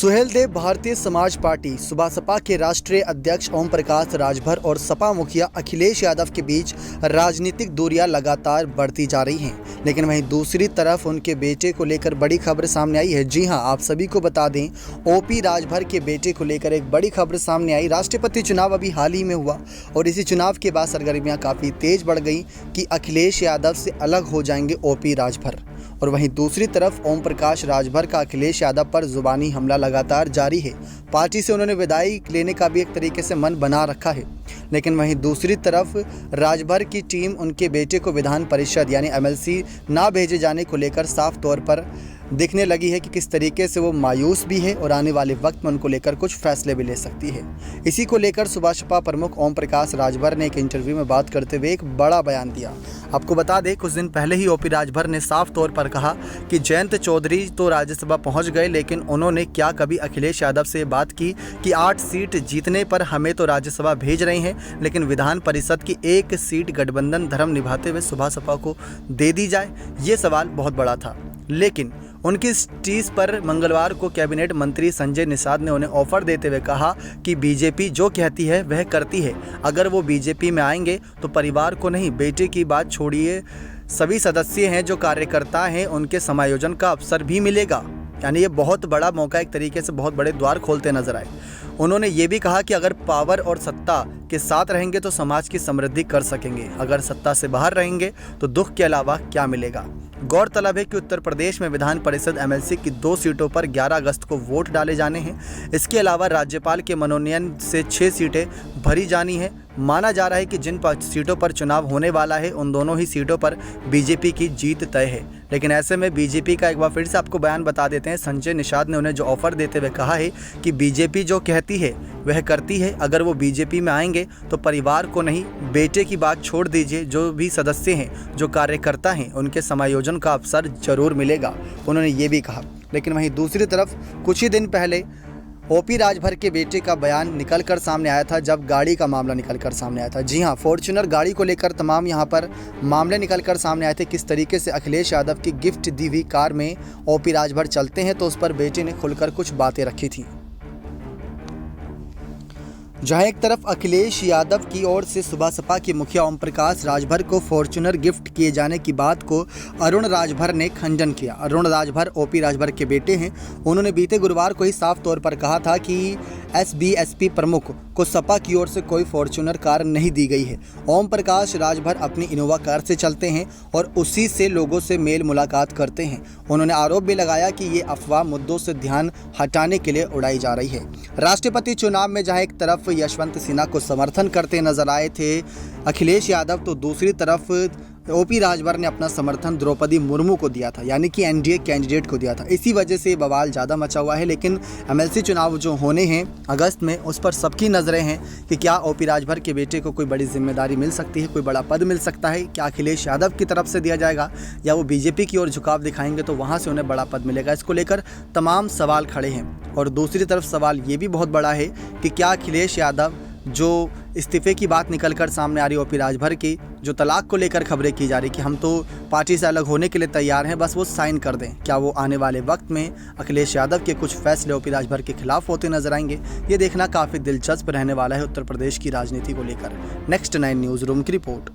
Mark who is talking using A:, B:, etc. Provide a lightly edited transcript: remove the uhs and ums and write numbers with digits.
A: Suheldev Bharatiya Samaj party सुबह के राष्ट्रीय अध्यक्ष ओम प्रकाश राजभर और सपा मुखिया अखिलेश यादव के बीच राजनीतिक दूरियां लगातार बढ़ती जा रही हैं, लेकिन वहीं दूसरी तरफ उनके बेटे को लेकर बड़ी खबर सामने आई है। जी हां, आप सभी को बता दें, ओपी राजभर के बेटे को लेकर एक बड़ी खबर सामने आई। राष्ट्रपति चुनाव अभी हाल ही में हुआ और इसी चुनाव के बाद सरगर्मियां काफ़ी तेज बढ़ गई कि अखिलेश यादव से अलग हो जाएंगे ओपी राजभर। और वहीं दूसरी तरफ ओम प्रकाश राजभर का अखिलेश यादव पर जुबानी हमला लगातार जारी है। पार्टी से उन्होंने विदाई लेने का भी एक तरीके से मन बना रखा है, लेकिन वहीं दूसरी तरफ राजभर की टीम उनके बेटे को विधान परिषद यानी एमएलसी ना भेजे जाने को लेकर साफ तौर पर दिखने लगी है कि किस तरीके से वो मायूस भी है और आने वाले वक्त में उनको लेकर कुछ फैसले भी ले सकती है। इसी को लेकर सुबह प्रमुख ओम प्रकाश राजभर ने एक इंटरव्यू में बात करते हुए एक बड़ा बयान दिया। आपको बता दें, कुछ दिन पहले ही ओपी राजभर ने साफ तौर पर कहा कि जयंत चौधरी तो राज्यसभा पहुंच गए, लेकिन उन्होंने क्या कभी अखिलेश यादव से बात की कि 8 सीट जीतने पर हमें तो राज्यसभा भेज रहे हैं, लेकिन विधान परिषद की 1 सीट गठबंधन धर्म निभाते हुए सुबह को दे दी जाए। ये सवाल बहुत बड़ा था, लेकिन उनकी इस चीज़ पर मंगलवार को कैबिनेट मंत्री संजय निषाद ने उन्हें ऑफर देते हुए कहा कि बीजेपी जो कहती है वह करती है। अगर वो बीजेपी में आएंगे तो परिवार को नहीं, बेटे की बात छोड़िए, सभी सदस्य हैं जो कार्यकर्ता हैं उनके समायोजन का अवसर भी मिलेगा। यानी ये बहुत बड़ा मौका, एक तरीके से बहुत बड़े द्वार खोलते नजर आए। उन्होंने ये भी कहा कि अगर पावर और सत्ता के साथ रहेंगे तो समाज की समृद्धि कर सकेंगे, अगर सत्ता से बाहर रहेंगे तो दुख के अलावा क्या मिलेगा। गौरतलब है कि उत्तर प्रदेश में विधान परिषद एमएलसी की 2 सीटों पर 11 अगस्त को वोट डाले जाने हैं। इसके अलावा राज्यपाल के मनोनयन से 6 सीटें भरी जानी हैं। माना जा रहा है कि जिन सीटों पर चुनाव होने वाला है उन दोनों ही सीटों पर बीजेपी की जीत तय है। लेकिन ऐसे में बीजेपी का एक बार फिर से आपको बयान बता देते हैं। संजय निषाद ने उन्हें जो ऑफर देते हुए कहा है कि बीजेपी जो कहती है वह करती है। अगर वो बीजेपी में आएंगे तो परिवार को नहीं, बेटे की बात छोड़ दीजिए, जो भी सदस्य हैं, जो कार्यकर्ता हैं, उनके समायोजन का अवसर जरूर मिलेगा, उन्होंने ये भी कहा। लेकिन वहीं दूसरी तरफ कुछ ही दिन पहले ओपी राजभर के बेटे का बयान निकलकर सामने आया था, जब गाड़ी का मामला निकलकर सामने आया था। जी हां, फॉर्च्यूनर गाड़ी को लेकर तमाम यहां पर मामले निकलकर सामने आए थे। किस तरीके से अखिलेश यादव की गिफ्ट दी हुई कार में ओपी राजभर चलते हैं, तो उस पर बेटे ने खुलकर कुछ बातें रखी थी। जहां एक तरफ अखिलेश यादव की ओर से सुबह सपा के मुखिया ओम प्रकाश राजभर को फॉर्च्यूनर गिफ्ट किए जाने की बात को अरुण राजभर ने खंडन किया। अरुण राजभर ओपी राजभर के बेटे हैं। उन्होंने बीते गुरुवार को ही साफ तौर पर कहा था कि एसबीएसपी प्रमुख को सपा की ओर से कोई फॉर्च्यूनर कार नहीं दी गई है। ओम प्रकाश राजभर अपनी इनोवा कार से चलते हैं और उसी से लोगों से मेल मुलाकात करते हैं। उन्होंने आरोप भी लगाया कि ये अफवाह मुद्दों से ध्यान हटाने के लिए उड़ाई जा रही है। राष्ट्रपति चुनाव में जहां एक तरफ यशवंत सिन्हा को समर्थन करते नजर आए थे अखिलेश यादव, तो दूसरी तरफ ओपी राजभर ने अपना समर्थन द्रौपदी मुर्मू को दिया था, यानी कि एनडीए कैंडिडेट को दिया था। इसी वजह से बवाल ज़्यादा मचा हुआ है। लेकिन एमएलसी चुनाव जो होने हैं अगस्त में, उस पर सबकी नज़रें हैं कि क्या ओपी राजभर के बेटे को कोई बड़ी जिम्मेदारी मिल सकती है, कोई बड़ा पद मिल सकता है। क्या अखिलेश यादव की तरफ से दिया जाएगा या वो बीजेपी की ओर झुकाव दिखाएंगे तो वहाँ से उन्हें बड़ा पद मिलेगा। इसको लेकर तमाम सवाल खड़े हैं। और दूसरी तरफ सवाल ये भी बहुत बड़ा है कि क्या अखिलेश यादव, जो इस्तीफे की बात निकलकर सामने आ रही ओपी राजभर की, जो तलाक को लेकर खबरें की जा रही कि हम तो पार्टी से अलग होने के लिए तैयार हैं, बस वो साइन कर दें, क्या वो आने वाले वक्त में अखिलेश यादव के कुछ फैसले ओपी राजभर के खिलाफ होते नजर आएंगे। ये देखना काफ़ी दिलचस्प रहने वाला है उत्तर प्रदेश की राजनीति को लेकर। नेक्स्ट 9 न्यूज़ रूम की रिपोर्ट।